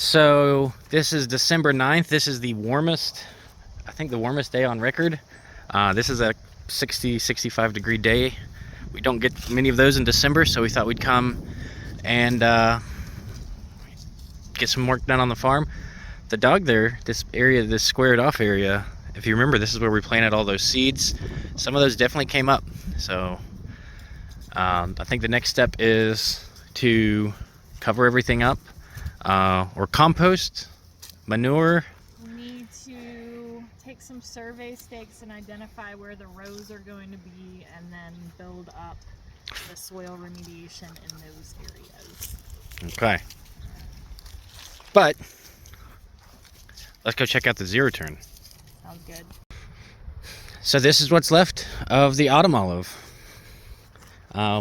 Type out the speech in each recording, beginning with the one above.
So this is December 9th. This is the warmest, I think the warmest day on record. This is a 65 degree day. We don't get many of those in December, so we thought we'd come and get some work done on the farm. The dog there, this area, this squared off area, if you remember, this is where we planted all those seeds. Some of those definitely came up. So I think the next step is to cover everything up, or compost, manure. We need to take some survey stakes and identify where the rows are going to be, and then build up the soil remediation in those areas. Okay. But let's go check out the zero turn. Sounds good. So this is what's left of the autumn olive.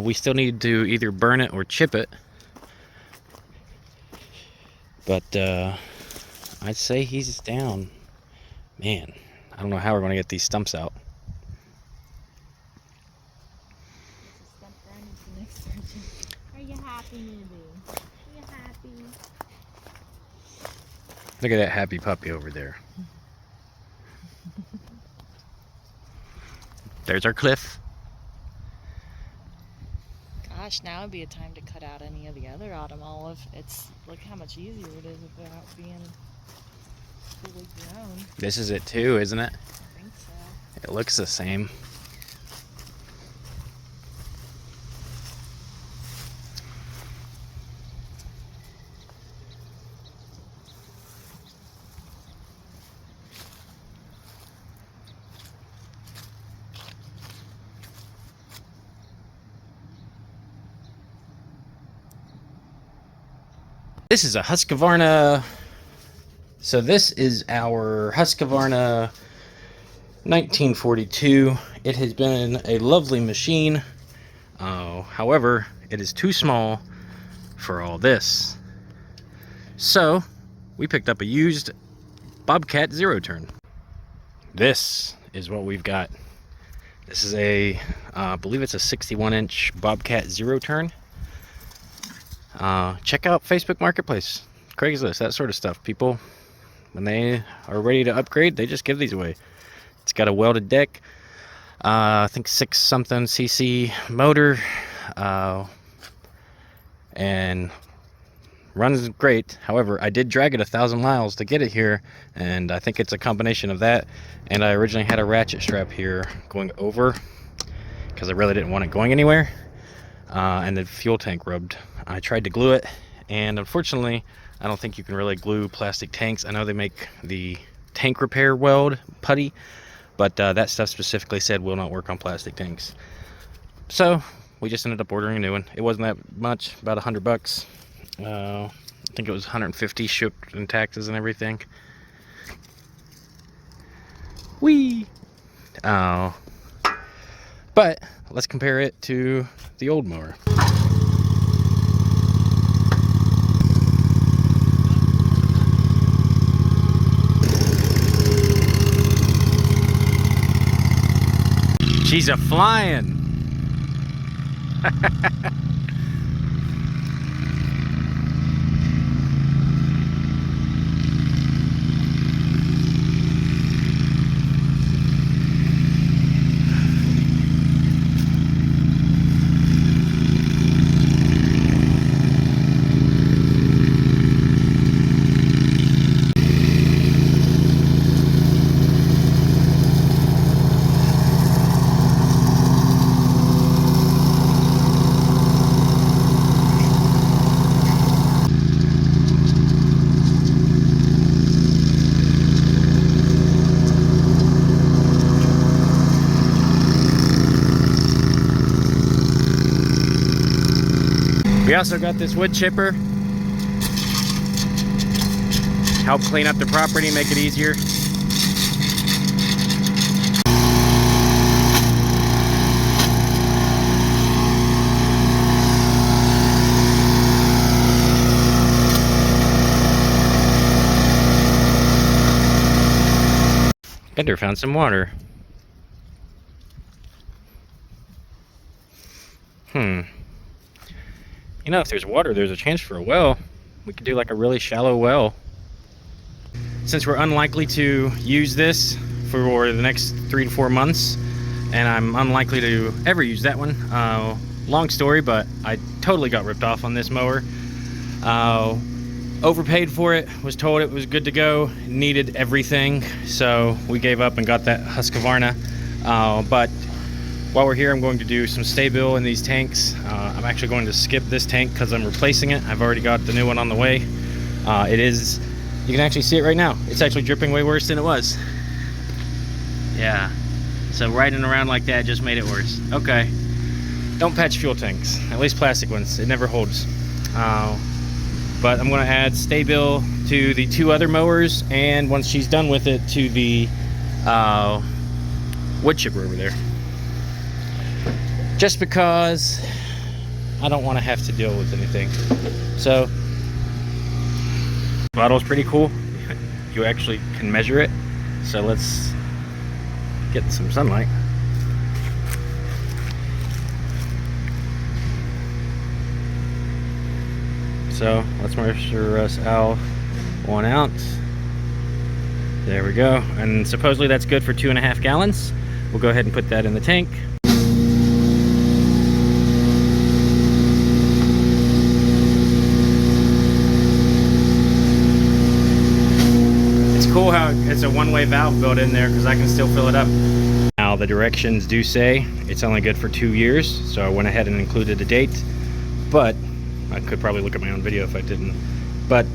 We still need to either burn it or chip it. But I'd say he's down. Man, I don't know how we're going to get these stumps out. Are you happy, Newbie? Are you happy? Look at that happy puppy over there. There's our cliff. Gosh, now would be a time to cut out any of the other autumn olive. Look how much easier it is without being fully grown. This is it too, isn't it? I think so. It looks the same. This is a Husqvarna. So this is our Husqvarna 1942. It has been a lovely machine. However, it is too small for all this. So we picked up a used Bobcat zero turn. This is what we've got. This is I believe it's a 61-inch Bobcat zero turn. Check out Facebook Marketplace, Craigslist, that sort of stuff. People, when they are ready to upgrade, they just give these away. It's got a welded deck, I think 6 something cc motor, and runs great. However, I did drag it 1,000 miles to get it here, and I think it's a combination of that, and I originally had a ratchet strap here going over because I really didn't want it going anywhere. And the fuel tank rubbed. I tried to glue it, and unfortunately I don't think you can really glue plastic tanks. I know they make the tank repair weld putty, but that stuff specifically said will not work on plastic tanks. So we just ended up ordering a new one. It wasn't that much, about $100. I think it was 150 shipped and taxes and everything. Whee! But let's compare it to the old mower. She's a flying. We also got this wood chipper. Help clean up the property, make it easier. Bender found some water. You know, if there's water, there's a chance for a well. we could do like a really shallow well. Since we're unlikely to use this for the next 3 to 4 months, and I'm unlikely to ever use that one. Long story, but I totally got ripped off on this mower. Overpaid for it, was told it was good to go, needed everything, so we gave up and got that Husqvarna. But while we're here, I'm going to do some STABIL in these tanks. I'm actually going to skip this tank because I'm replacing it. I've already got the new one on the way. You can actually see it right now. It's actually dripping way worse than it was. Yeah, so riding around like that just made it worse. Okay, don't patch fuel tanks, at least plastic ones. It never holds. But I'm gonna add STABIL to the 2 other mowers, and once she's done with it, to the wood chipper over there. Just because I don't want to have to deal with anything. So, bottle's pretty cool. You actually can measure it. So let's get some sunlight. So let's measure us out 1 ounce. There we go. And supposedly that's good for 2.5 gallons. We'll go ahead and put that in the tank. It's cool how it's a one-way valve built in there because I can still fill it up. Now the directions do say it's only good for 2 years, so I went ahead and included a date, but I could probably look at my own video if I didn't. But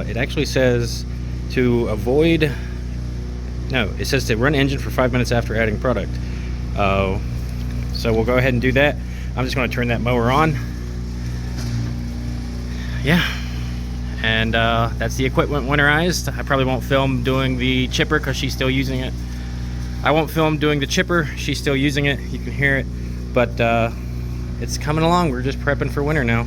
it actually says to avoid, no, it says to run engine for 5 minutes after adding product. So we'll go ahead and do that. I'm just going to turn that mower on. Yeah, and that's the equipment winterized. I probably won't film doing the chipper because she's still using it. I won't film doing the chipper, she's still using it, you can hear it. But it's coming along, we're just prepping for winter now.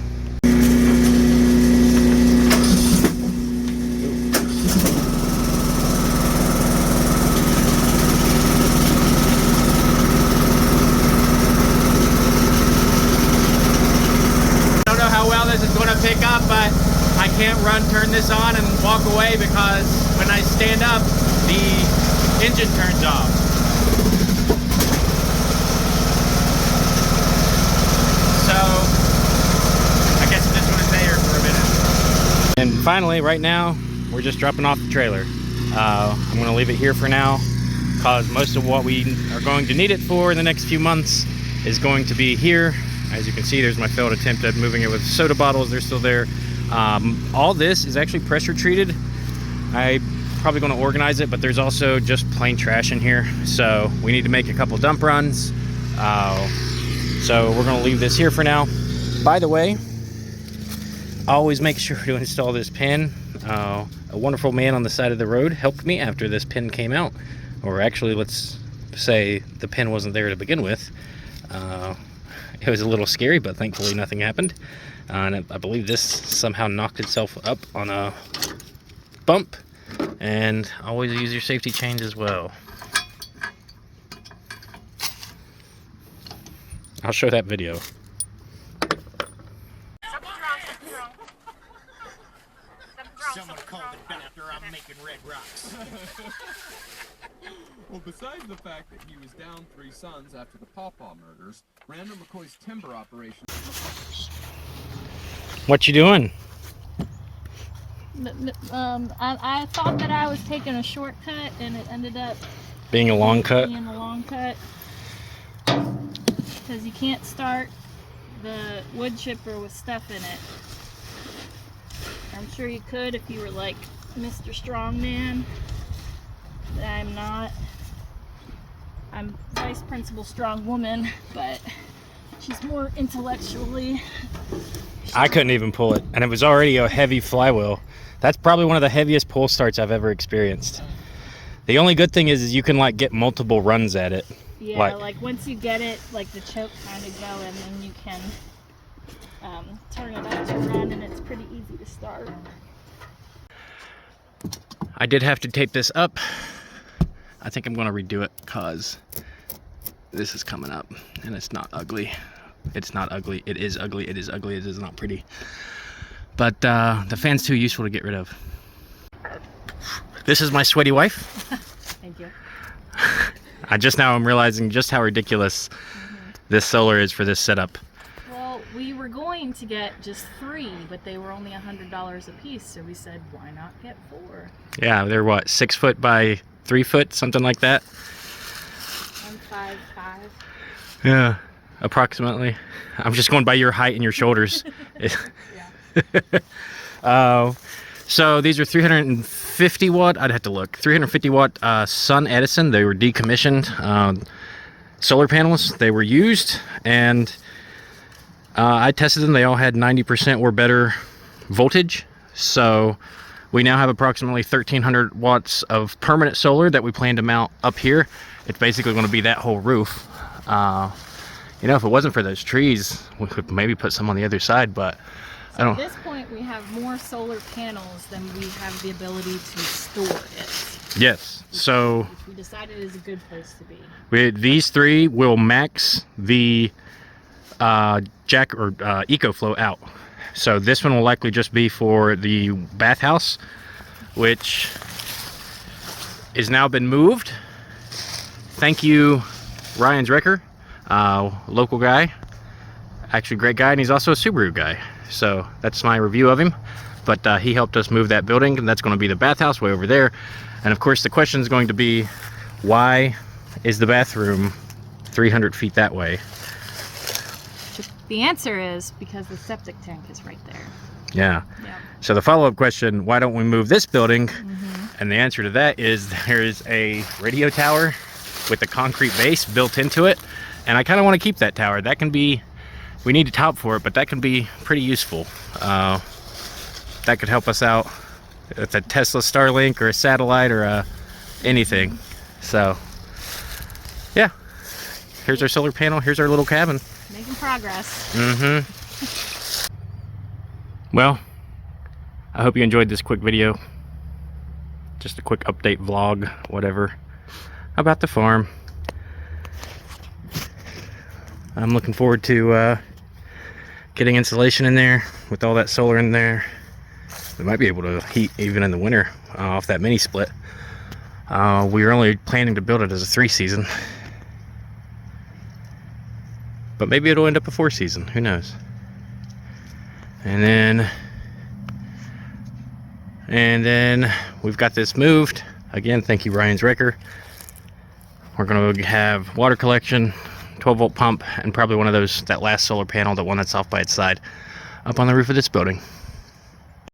Pick up, but I can't turn this on and walk away because when I stand up, the engine turns off. So I guess I'm just going to stay here for a minute. And finally, right now, we're just dropping off the trailer. I'm going to leave it here for now because most of what we are going to need it for in the next few months is going to be here. As you can see, there's my failed attempt at moving it with soda bottles. They're still there. All this is actually pressure treated. I'm probably going to organize it, but there's also just plain trash in here. So we need to make a couple dump runs. So we're going to leave this here for now. By the way, always make sure to install this pin. A wonderful man on the side of the road helped me after this pin came out. Or actually, let's say the pin wasn't there to begin with. It was a little scary, but thankfully nothing happened. And I believe this somehow knocked itself up on a bump. And always use your safety chains as well. I'll show that video. Someone called it after I'm making red rocks. Well, besides the fact that he was down 3 sons after the Pawpaw murders, Randall McCoy's timber operation... What you doing? I thought that I was taking a shortcut, and it ended up being a long cut. Being a long cut, because you can't start the wood chipper with stuff in it. I'm sure you could if you were like Mr. Strongman, but I'm not. I'm Vice Principal Strong Woman, but she's more intellectually. I couldn't even pull it, and it was already a heavy flywheel. That's probably one of the heaviest pull starts I've ever experienced. The only good thing is you can like get multiple runs at it. Yeah, like once you get it, like the choke kind of going, then you can turn it up to run, and it's pretty easy to start. I did have to tape this up. I think I'm going to redo it because this is coming up, and it's not ugly. It's not ugly. It is ugly. It is ugly. It is not pretty. but the fan's too useful to get rid of. This is my sweaty wife. Thank you. I'm realizing just how ridiculous this solar is for this setup. Well, we were going to get just 3, but they were only $100 a piece, so we said, why not get 4? Yeah, they're what, 6 foot by 3 foot, something like that? 1.55. Yeah, approximately. I'm just going by your height and your shoulders. So these are 350 watt, I'd have to look, 350 watt Sun Edison. They were decommissioned solar panels. They were used, and I tested them. They all had 90% or better voltage. So we now have approximately 1,300 watts of permanent solar that we plan to mount up here. It's basically going to be that whole roof. You know, if it wasn't for those trees, we could maybe put some on the other side, but I don't. At this point, we have more solar panels than we have the ability to store it. Yes, so Which we decided is a good place to be. these 3 will max the jack or EcoFlow out. So this one will likely just be for the bathhouse, which is now been moved. Thank you, Ryan's Wrecker, local guy, actually great guy, and he's also a Subaru guy. So that's my review of him. But he helped us move that building, and that's going to be the bathhouse way over there. And of course, the question is going to be, why is the bathroom 300 feet that way? The answer is because the septic tank is right there. Yeah. Yeah. So the follow-up question, why don't we move this building? And the answer to that is there is a radio tower with a concrete base built into it. And I kind of want to keep that tower. That can be, we need a top for it, but that can be pretty useful. That could help us out with a Tesla Starlink or a satellite or anything. So yeah, here's our solar panel. Here's our little cabin. Making progress. Well, I hope you enjoyed this quick video. Just a quick update vlog, whatever, about the farm. I'm looking forward to getting insulation in there with all that solar in there. We might be able to heat even in the winter off that mini split. We were only planning to build it as a 3 season. But maybe it'll end up a 4 season, who knows. And then we've got this moved. Again, thank you, Ryan's Wrecker. We're gonna have water collection, 12-volt pump, and probably one of those, that last solar panel, the one that's off by its side, up on the roof of this building.